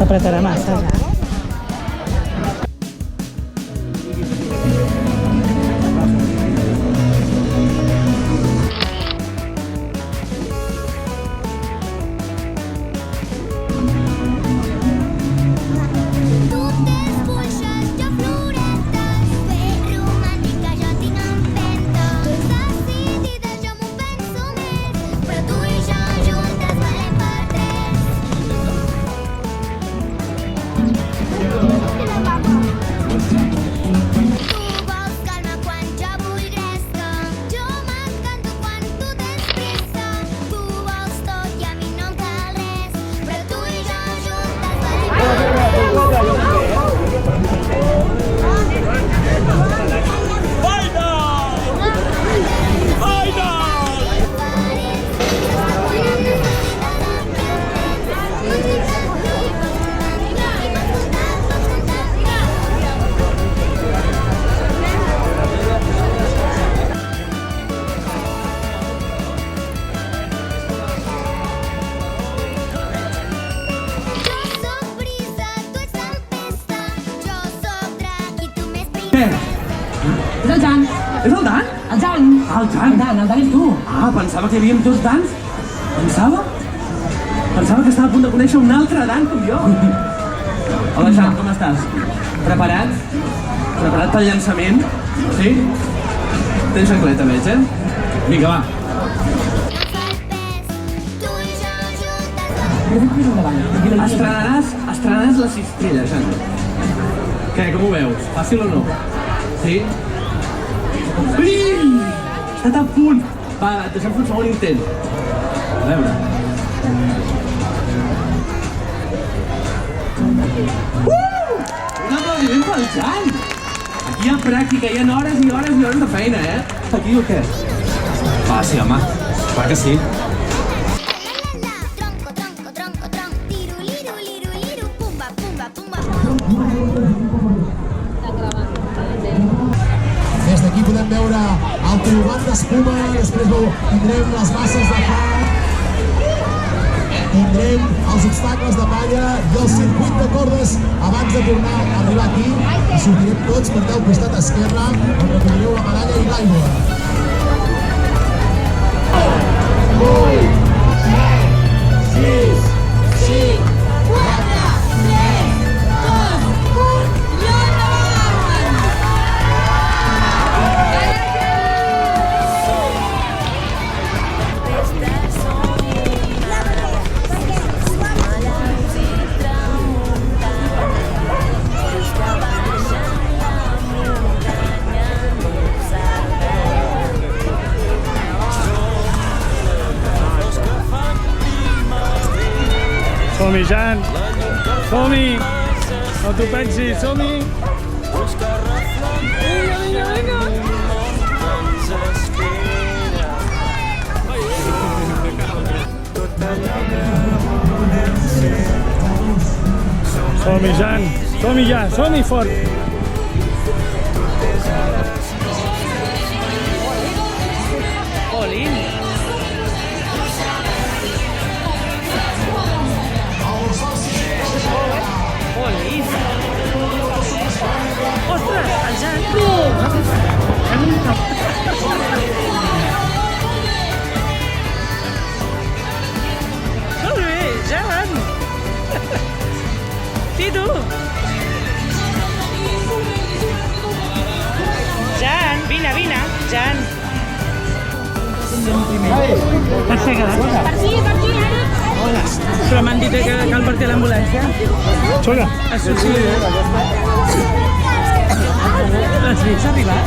apretarà massa, ja. És el Jan. És el Dan? El Jan. El Jan. El Dan és tu. Ah, pensava que hi havia dos Dans. Pensava que estava a punt de conèixer un altre Dan com jo. Hola, Jan, com estàs? Preparat? Preparat pel llançament? Sí? Tens xancleta, veig, Vinga, va. Estrenaràs la cistella, Jan. Què, com ho veus? Fàcil o no? Sí? Ui! He estat a punt! Va, deixa'm fer un segon intent. A veure. Un aplaudiment pel Jan! Aquí hi ha pràctica, hi ha hores i hores i hores de feina, Aquí o què? Va, sí, home. Clar que sí. Des d'aquí podem veure el tobogán d'espuma, després tindrem les masses de fang, tindrem els obstacles de palla i el circuit de cordes abans de tornar a arribar aquí i sortirem tots per allà al costat esquerre on recollireu la medalla i l'aigua. 8, 7, 6, 5, 4, 3, 2, 1 i endavant! Som-hi, Jan! Som-hi! No t'ho pensis, som-hi! Vinga, vinga, vinga! Som-hi, Jan! Som-hi ja! Som-hi fort! Olin! Ostres, el Jan! Molt bé, Jan! I tu? Jan, vine, vine, Jan! Per ser quedat? Per aquí, Hola. Però m'han dit que cal portar l'ambulància. Xoga. Això sí. L'has vist arribar?